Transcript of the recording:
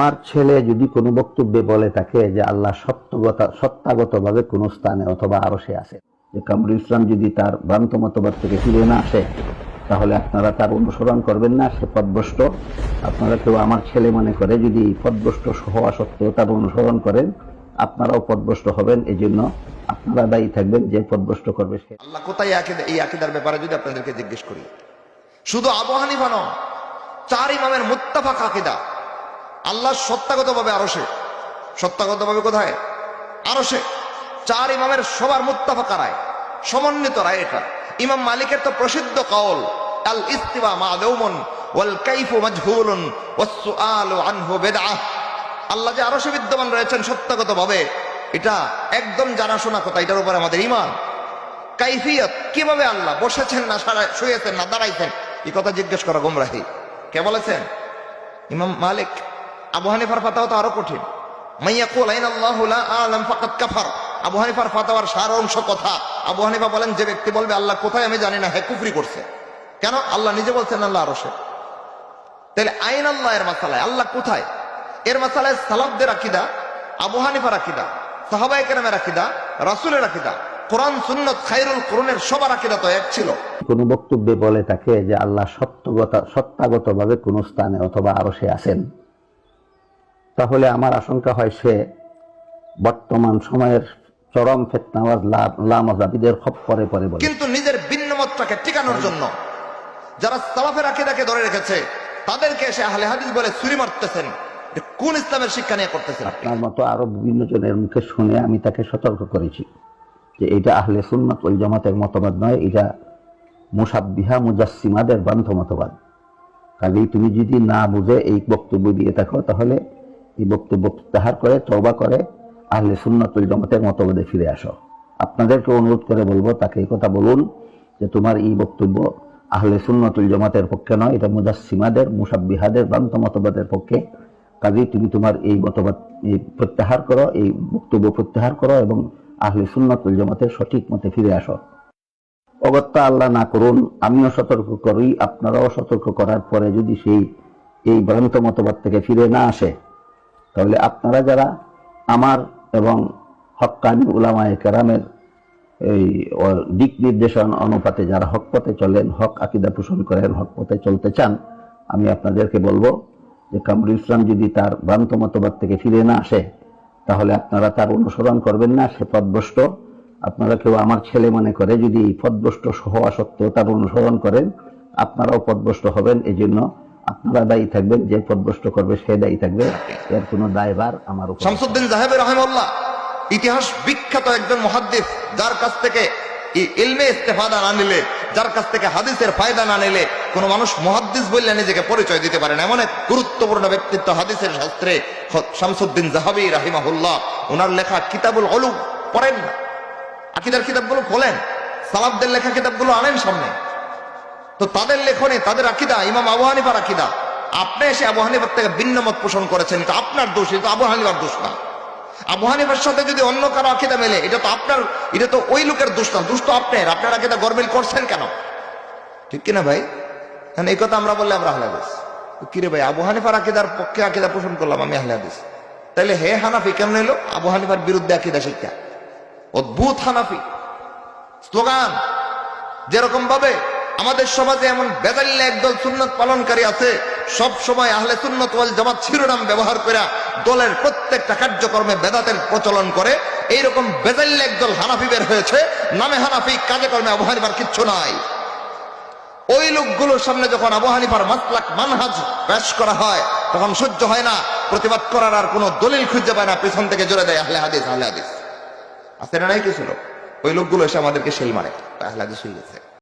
আমার ছেলে যদি কোনো বক্তব্যে বলে থাকে যে আল্লাহ সত্তাগতভাবে কোনো স্থানে অথবা আরশে আছে, যে কামরুল ইসলাম যদি তার ভ্রান্ত মতবাদ থেকে ফিরে না আসে, তাহলে আপনারা তার অনুসরণ করবেন না, সে পথভ্রষ্ট। আপনারা কেউ আমার ছেলে মনে করে যদি পথভ্রষ্ট হওয়া সত্ত্বেও তার অনুসরণ করেন, আপনারাও পথভ্রষ্ট হবেন। এই জন্য আপনারা দায়ী থাকবেন, যে পথভ্রষ্ট করবে সে। আল্লাহ কোথায় এই আকীদার ব্যাপারে যদি আপনাদেরকে জিজ্ঞেস করি, শুধু আবু হানিফা নয়, 4 ইমামের মুত্তাফাক আকীদা আল্লাহ সত্তাগতভাবে আরশে। সত্তাগতভাবে কোথায়? আরশে। 4 ইমামের সবার মুত্তাফাক রায়, সমন্বিত রায় এটা। ইমাম মালিকের তো প্রসিদ্ধ কাউল, আল ইস্তিওয়া মা'লুমুন ওয়াল কাইফু মাজহুলুন ওয়াস সুআলু আনহু বিদআহ। আল্লাহ যে আরশে বিদ্যমান রয়েছেন সত্তাগতভাবে, এটা একদম জানাশোনা কথা, এটার উপর আমাদের ঈমান। কাইফিয়ত, কিভাবে আল্লাহ বসেছেন না শুয়েছেন না দাঁড়াইছেন, এই কথা জিজ্ঞেস করা গোমরাহি। কে বলেছেন? ইমাম মালিক। আবু হানিফার ফাতাওয়া তো আরো কঠিন। মাইয়াকুল আইনাল্লাহু লা আ'লাম ফাকাদ কাফার। আবু হানিফার ফাতাওয়ার সার অংশ কথা। আবু হানিফা বলেন, যে ব্যক্তি বলবে আল্লাহ কোথায় আমি জানি না, হে কুফরি করছে। কেন? আল্লাহ নিজে বলছেন আল্লাহ আরশে। তাহলে আইন আল্লাহ এর মাসালায় আল্লাহ কোথায়, এর মাসালায় সালাফদের আকীদা, আবু হানিফার আকীদা, সাহাবায়ে কেরামের আকীদা, রাসূলের আকীদা, কোরআন সুন্নাত খায়রুল কুরআনের সবার আকীদা তো এক ছিল। কোনো বক্তব্যে বলে থাকে যে আল্লাহ সত্তাগতভাবে কোন স্থানে অথবা আরশে আছেন, তাহলে আমার আশঙ্কা হয় সে বর্তমান সময়ের চরম ফিতনাওয়াজ লামাযাবিদের খপ্পরে পড়ে বলে। কিন্তু নিজের ভিন্নমতটাকে টিকানোর জন্য যারা সালাফের আকীদাকে ধরে রেখেছে, তাদেরকে এসে আহলে হাদিস বলে ছুরি মারতেছেন। কোন ইসলামের শিক্ষা নিয়ে করতেছেন? আপনার মতো আরো বিভিন্ন জনের মুখে শুনে আমি তাকে সতর্ক করেছি যে এটা আহলে সুন্নাত ওয়াল জামাতের মতবাদ নয়, এটা মুশাব্বিহা মুজাসসিমাদের ভ্রান্ত মতবাদ। কাজেই তুমি যদি না বুঝে এই বক্তব্য দিয়ে থাকো, তাহলে এই বক্তব্য প্রত্যাহার করে তওবা করে আহলে সুন্নাত ওয়াল জামাতের মতবাদে ফিরে আসো। আপনাদেরকে অনুরোধ করে বলবো, তাকে এই কথা বলুন যে তোমার এই বক্তব্য আহলে সুন্নাত ওয়াল জামাতের পক্ষে নয়, এটা মুজাসসিমাদের মুশাব্বিহাদের ভ্রান্ত মতবাদের পক্ষে। কাজেই তুমি তোমার এই মতবাদ প্রত্যাহার করো, এই বক্তব্য প্রত্যাহার করো এবং আহলে সুন্নাত ওয়াল জামাতের সঠিক মতে ফিরে আসো। অগত্যা আল্লাহ না করুন, আমিও সতর্ক করি, আপনারাও সতর্ক করার পরে যদি এই ভ্রান্ত মতবাদ থেকে ফিরে না আসে, তাহলে আপনারা যারা আমার এবং হক্কানি উলামায়ে কেরামের এই দিক নির্দেশন অনুপাতে যারা হক পথে চলেন, হক আকীদা পোষণ করেন, হক পথে চলতে চান, আমি আপনাদেরকে বলবো যে কামরুল ইসলাম যদি তার ভ্রান্ত মতবাদ থেকে ফিরে না আসে, তাহলে আপনারা তার অনুসরণ করবেন না, সে পথভ্রষ্ট। আপনারা কেউ আমার ছেলে মনে করে যদি পথভ্রষ্ট হওয়া সত্ত্বেও তার অনুসরণ করেন, আপনারাও পথভ্রষ্ট হবেন। এই জন্য আপনারা দায়ী থাকবেন, যে পথভ্রষ্ট করবে সে দায়ী থাকবে, এর কোনো দায়ভার আমার উপর। শামসুদ্দিন যাহাবী রাহিমাহুল্লাহ ইতিহাস বিখ্যাত একজন মুহাদ্দিস, যার কাছ থেকে ইলমে ইস্তেফাদা না নিলে, যার কাছ থেকে হাদিসের ফায়দা না নিলে কোন মানুষ মুহাদ্দিস বললে নিজেকে পরিচয় দিতে পারে না। এমন এক গুরুত্বপূর্ণ ব্যক্তিত্ব হাদিসের শাস্ত্রে শামসুদ্দিন যাহাবী রাহিমাহুল্লাহ। ওনার লেখা কিতাবুল উলুম পড়েন না, আকীদার কিতাবগুলো খোলেন, সালাফদের লেখা কিতাবগুলো আনেন সামনে, তো তাদের লেখনে তাদের আকীদা ইমাম আবু হানিফার আকীদা। আপনি এসে আবু হানিফার থেকে ভিন্ন মত পোষণ করেছেন, এটা আপনার দোষ, এটা আবু হানিফার দোষ না। আবু হানিফার সাথে যদি অন্য কারো আকীদা মেলে, এটা তো আপনার, এটা তো ওই লোকের দোষ না, দোষ তো আপনার আকীদা গরমিল করছেন কেন? ঠিক কিনা ভাই? এই কথা আমরা বললে আমরা আহলে হাদিস। কিরে ভাই, আবু হানিফার আকীদার পক্ষে আকীদা পোষণ করলাম আমি আহলে হাদিস, তাইলে হে হানাফি কেমন এলো আবু হানিফার বিরুদ্ধে আকীদা শিক্ষা? অদ্ভুত হানাফি স্লোগান। যেরকম ভাবে আমাদের সমাজে এমন বেদাল্লা একদল সুন্নাত পালনকারী আছে, সব সময় আহলে সুন্নাত ওয়াল জামাত শিরোনাম ব্যবহার করে দলের প্রত্যেকটা কার্যক্রমে বেদাতের প্রচলন করে, এইরকম বেদাল্লা একদল হানাফি বের হয়েছে, নামে হানাফি, কাজে কর্মে আবু হানিফার কিচ্ছু নাই। ওই লোকগুলোর সামনে যখন আবু হানিফার মাসলাক মানহাজ পেশ করা হয়, তখন সহ্য হয় না, প্রতিবাদ করার আর কোনো দলিল খুঁজে পায় না, পিছন থেকে জোরে দেয় আহলে হাদিস আহলে হাদিস। আছে না নাই কিছু লোক, ওই লোকগুলো এসে আমাদেরকে সেই মারে আহলে হাদিস হয়ে গেছে।